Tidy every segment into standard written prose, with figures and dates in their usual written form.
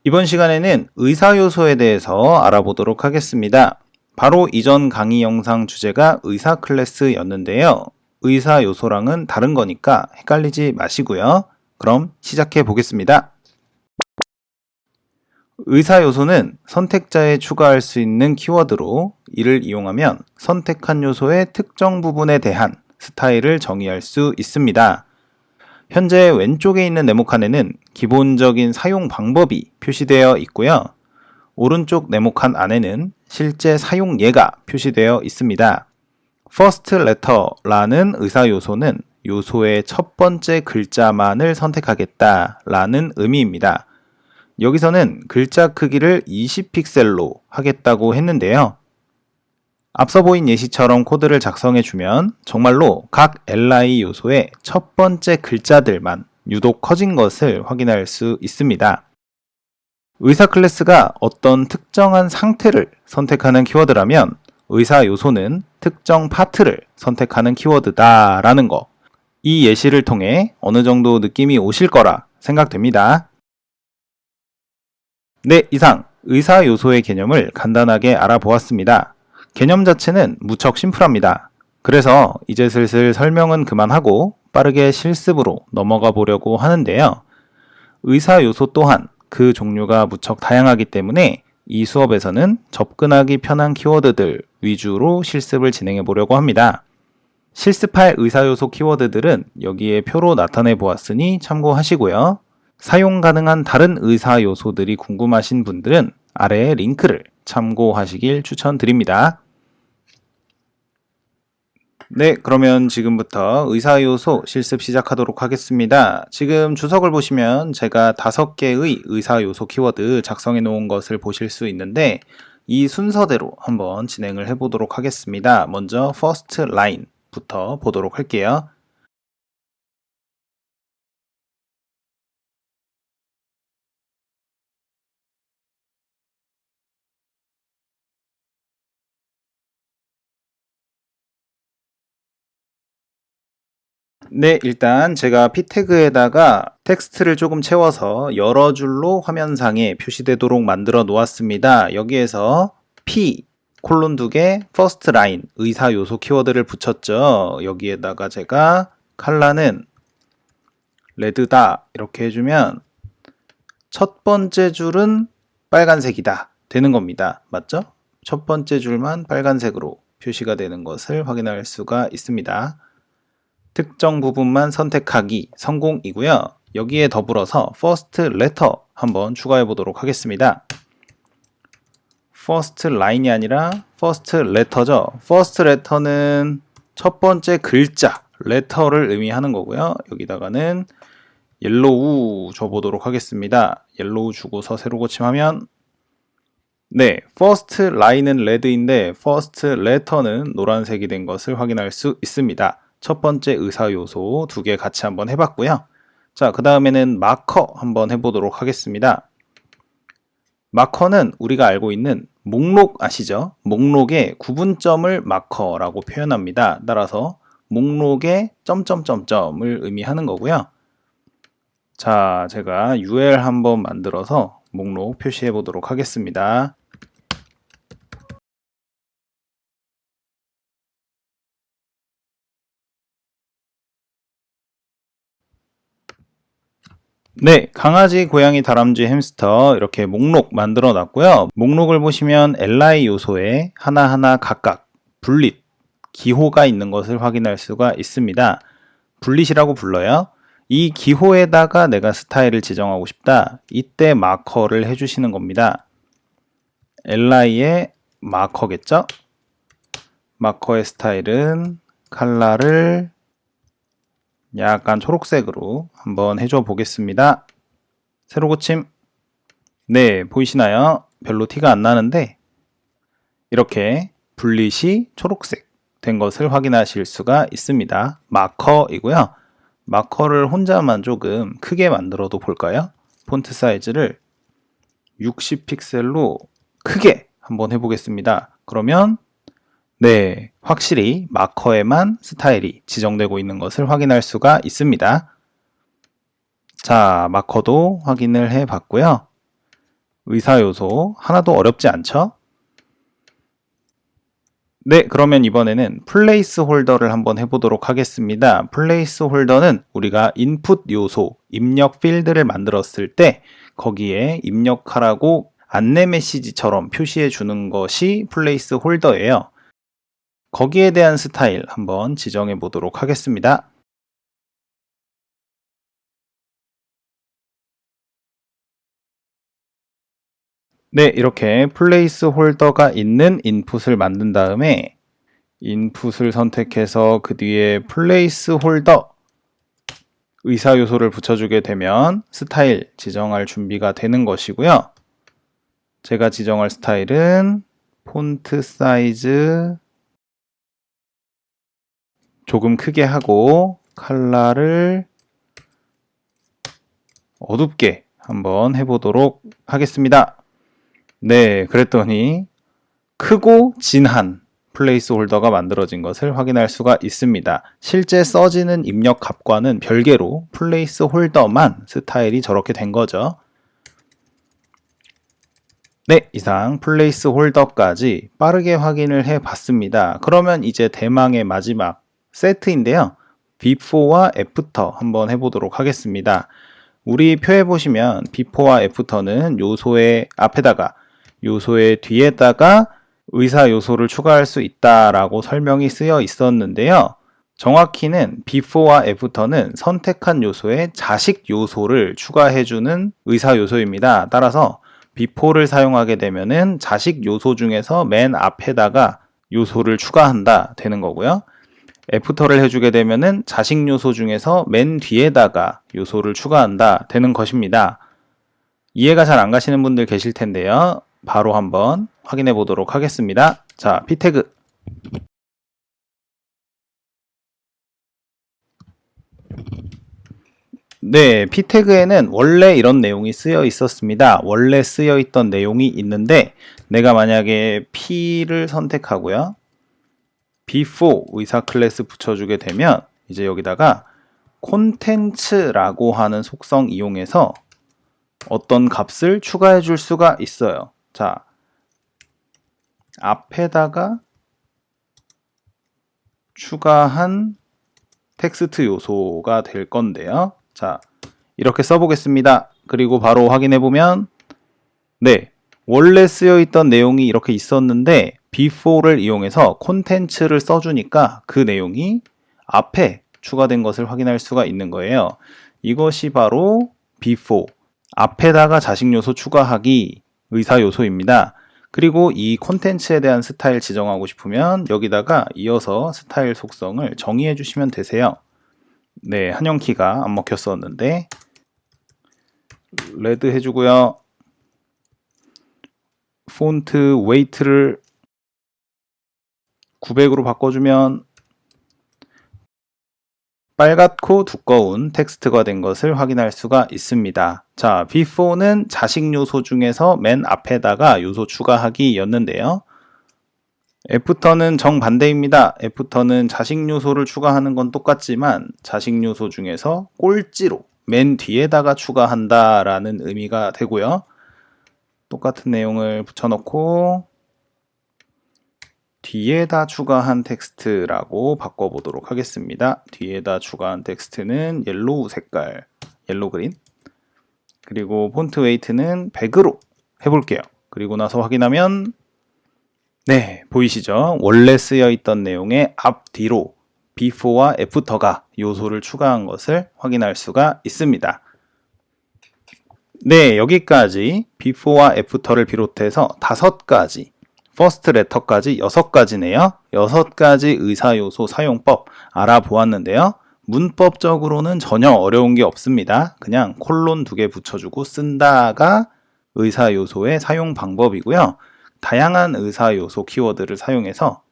이번 시간에는 의사 요소에 대해서 알아보도록 하겠습니다. 바로 이전 강의 영상 주제가 의사 클래스였는데요. 의사 요소랑은 다른 거니까 헷갈리지 마시고요. 그럼 시작해 보겠습니다. 의사 요소는 선택자에 추가할 수 있는 키워드로 이를 이용하면 선택한 요소의 특정 부분에 대한 스타일을 정의할 수 있습니다. 현재 왼쪽에 있는 네모칸에는 기본적인 사용 방법이 표시되어 있고요. 오른쪽 네모칸 안에는 실제 사용 예가 표시되어 있습니다. First letter라는 의사 요소는 요소의 첫 번째 글자만을 선택하겠다라는 의미입니다. 여기서는 글자 크기를 20픽셀로 하겠다고 했는데요. 앞서 보인 예시처럼 코드를 작성해주면 정말로 각 li 요소의 첫 번째 글자들만 유독 커진 것을 확인할 수 있습니다. 의사 클래스가 어떤 특정한 상태를 선택하는 키워드라면 의사 요소는 특정 파트를 선택하는 키워드다 라는 거. 이 예시를 통해 어느 정도 느낌이 오실 거라 생각됩니다. 네, 이상 의사 요소의 개념을 간단하게 알아보았습니다. 개념 자체는 무척 심플합니다. 그래서 이제 슬슬 설명은 그만하고 빠르게 실습으로 넘어가 보려고 하는데요. 의사 요소 또한 그 종류가 무척 다양하기 때문에 이 수업에서는 접근하기 편한 키워드들 위주로 실습을 진행해 보려고 합니다. 실습할 의사 요소 키워드들은 여기에 표로 나타내 보았으니 참고하시고요. 사용 가능한 다른 의사 요소들이 궁금하신 분들은 아래의 링크를 참고하시길 추천드립니다. 네, 그러면 지금부터 의사 요소 실습 시작하도록 하겠습니다. 지금 주석을 보시면 제가 5개의 의사 요소 키워드 작성해 놓은 것을 보실 수 있는데 이 순서대로 한번 진행을 해 보도록 하겠습니다. 먼저 first line부터 보도록 할게요. 네, 일단 제가 p 태그에다가 텍스트를 조금 채워서 여러 줄로 화면상에 표시되도록 만들어 놓았습니다. 여기에서 p 콜론 2개 first line 의사 요소 키워드를 붙였죠. 여기에다가 제가 컬러는 레드다 이렇게 해주면 첫 번째 줄은 빨간색이다 되는 겁니다. 맞죠? 첫 번째 줄만 빨간색으로 표시가 되는 것을 확인할 수가 있습니다. 특정 부분만 선택하기 성공이고요. 여기에 더불어서 first letter 한번 추가해 보도록 하겠습니다. first line이 아니라 first letter죠. first letter는 첫 번째 글자 letter를 의미하는 거고요. 여기다가는 yellow 줘보도록 하겠습니다. yellow 주고서 세로 고침하면 네, first line은 red인데 first letter는 노란색이 된 것을 확인할 수 있습니다. 첫 번째 의사 요소 2개 같이 한번 해봤고요. 자, 그 다음에는 마커 한번 해보도록 하겠습니다. 마커는 우리가 알고 있는 목록 아시죠? 목록의 구분점을 마커라고 표현합니다. 따라서 목록의 점점점점을 의미하는 거고요. 자, 제가 UL 한번 만들어서 목록 표시해 보도록 하겠습니다. 네, 강아지, 고양이, 다람쥐, 햄스터 이렇게 목록 만들어 놨고요. 목록을 보시면 li 요소에 하나하나 각각 분릿, 기호가 있는 것을 확인할 수가 있습니다. 분릿이라고 불러요. 이 기호에다가 내가 스타일을 지정하고 싶다. 이때 마커를 해주시는 겁니다. li의 마커겠죠? 마커의 스타일은 컬러를 약간 초록색으로 한번 해줘 보겠습니다. 세로 고침. 네, 보이시나요? 별로 티가 안 나는데 이렇게 분릿이 초록색 된 것을 확인하실 수가 있습니다. 마커이고요. 마커를 혼자만 조금 크게 만들어도 볼까요? 폰트 사이즈를 60픽셀로 크게 한번 해보겠습니다. 그러면 네, 확실히 마커에만 스타일이 지정되고 있는 것을 확인할 수가 있습니다. 자, 마커도 확인을 해 봤고요. 의사 요소 하나도 어렵지 않죠? 네, 그러면 이번에는 플레이스 홀더를 한번 해보도록 하겠습니다. 플레이스 홀더는 우리가 인풋 요소, 입력 필드를 만들었을 때 거기에 입력하라고 안내 메시지처럼 표시해 주는 것이 플레이스 홀더예요. 거기에 대한 스타일 한번 지정해 보도록 하겠습니다. 네, 이렇게 플레이스 홀더가 있는 인풋을 만든 다음에 인풋을 선택해서 그 뒤에 플레이스 홀더 의사 요소를 붙여주게 되면 스타일 지정할 준비가 되는 것이고요. 제가 지정할 스타일은 폰트 사이즈 조금 크게 하고 컬러를 어둡게 한번 해보도록 하겠습니다. 네, 그랬더니 크고 진한 플레이스 홀더가 만들어진 것을 확인할 수가 있습니다. 실제 써지는 입력 값과는 별개로 플레이스 홀더만 스타일이 저렇게 된 거죠. 네, 이상 플레이스 홀더까지 빠르게 확인을 해 봤습니다. 그러면 이제 대망의 마지막 세트인데요. before와 after 한번 해보도록 하겠습니다. 우리 표에 보시면 before와 after는 요소의 앞에다가 요소의 뒤에다가 의사 요소를 추가할 수 있다라고 설명이 쓰여 있었는데요. 정확히는 before와 after는 선택한 요소에 자식 요소를 추가해주는 의사 요소입니다. 따라서 before를 사용하게 되면은 자식 요소 중에서 맨 앞에다가 요소를 추가한다 되는 거고요. after를 해주게 되면은 자식 요소 중에서 맨 뒤에다가 요소를 추가한다 되는 것입니다. 이해가 잘 안 가시는 분들 계실 텐데요. 바로 한번 확인해 보도록 하겠습니다. 자, p 태그. 네, p 태그에는 원래 이런 내용이 쓰여 있었습니다. 원래 쓰여 있던 내용이 있는데 내가 만약에 p를 선택하고요. before 의사 클래스 붙여주게 되면 이제 여기다가 콘텐츠라고 하는 속성 이용해서 어떤 값을 추가해 줄 수가 있어요. 자, 앞에다가 추가한 텍스트 요소가 될 건데요. 자, 이렇게 써보겠습니다. 그리고 바로 확인해보면 네, 원래 쓰여있던 내용이 이렇게 있었는데 before를 이용해서 콘텐츠를 써주니까 그 내용이 앞에 추가된 것을 확인할 수가 있는 거예요. 이것이 바로 before, 앞에다가 자식 요소 추가하기 의사 요소입니다. 그리고 이 콘텐츠에 대한 스타일 지정하고 싶으면 여기다가 이어서 스타일 속성을 정의해 주시면 되세요. 네, 한영키가 안 먹혔었는데 레드 해주고요. 폰트 웨이트를 900으로 바꿔주면 빨갛고 두꺼운 텍스트가 된 것을 확인할 수가 있습니다. 자, before는 자식 요소 중에서 맨 앞에다가 요소 추가하기 였는데요. after는 정반대입니다. after는 자식 요소를 추가하는 건 똑같지만 자식 요소 중에서 꼴찌로 맨 뒤에다가 추가한다 라는 의미가 되고요. 똑같은 내용을 붙여놓고 뒤에다 추가한 텍스트라고 바꿔보도록 하겠습니다. 뒤에다 추가한 텍스트는 옐로우 색깔, 옐로우 그린. 그리고 폰트 웨이트는 100으로 해볼게요. 그리고 나서 확인하면 네, 보이시죠? 원래 쓰여 있던 내용의 앞뒤로 before와 after가 요소를 추가한 것을 확인할 수가 있습니다. 네, 여기까지 before와 after를 비롯해서 5가지 퍼스트 레터까지 6가지네요. 6가지 의사 요소 사용법 알아보았는데요. 문법적으로는 전혀 어려운 게 없습니다. 그냥 콜론 2개 붙여주고 쓴다가 의사 요소의 사용 방법이고요. 다양한 의사 요소 키워드를 사용해서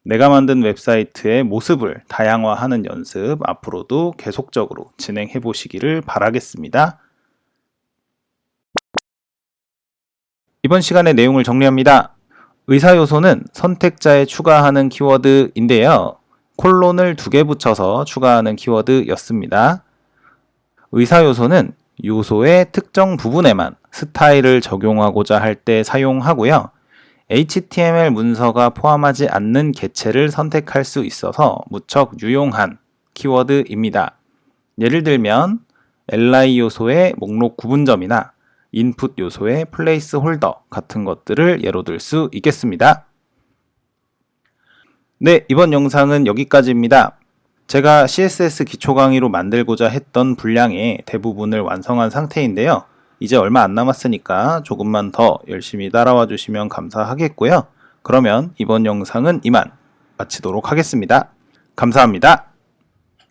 내가 만든 웹사이트의 모습을 다양화하는 연습 앞으로도 계속적으로 진행해 보시기를 바라겠습니다. 이번 시간의 내용을 정리합니다. 의사 요소는 선택자에 추가하는 키워드인데요. 콜론을 2개 붙여서 추가하는 키워드였습니다. 의사 요소는 요소의 특정 부분에만 스타일을 적용하고자 할 때 사용하고요. HTML 문서가 포함하지 않는 개체를 선택할 수 있어서 무척 유용한 키워드입니다. 예를 들면 li 요소의 목록 구분점이나 인풋 요소의 플레이스 홀더 같은 것들을 예로 들 수 있겠습니다. 네, 이번 영상은 여기까지입니다. 제가 CSS 기초 강의로 만들고자 했던 분량의 대부분을 완성한 상태인데요. 이제 얼마 안 남았으니까 조금만 더 열심히 따라와 주시면 감사하겠고요. 그러면 이번 영상은 이만 마치도록 하겠습니다. 감사합니다.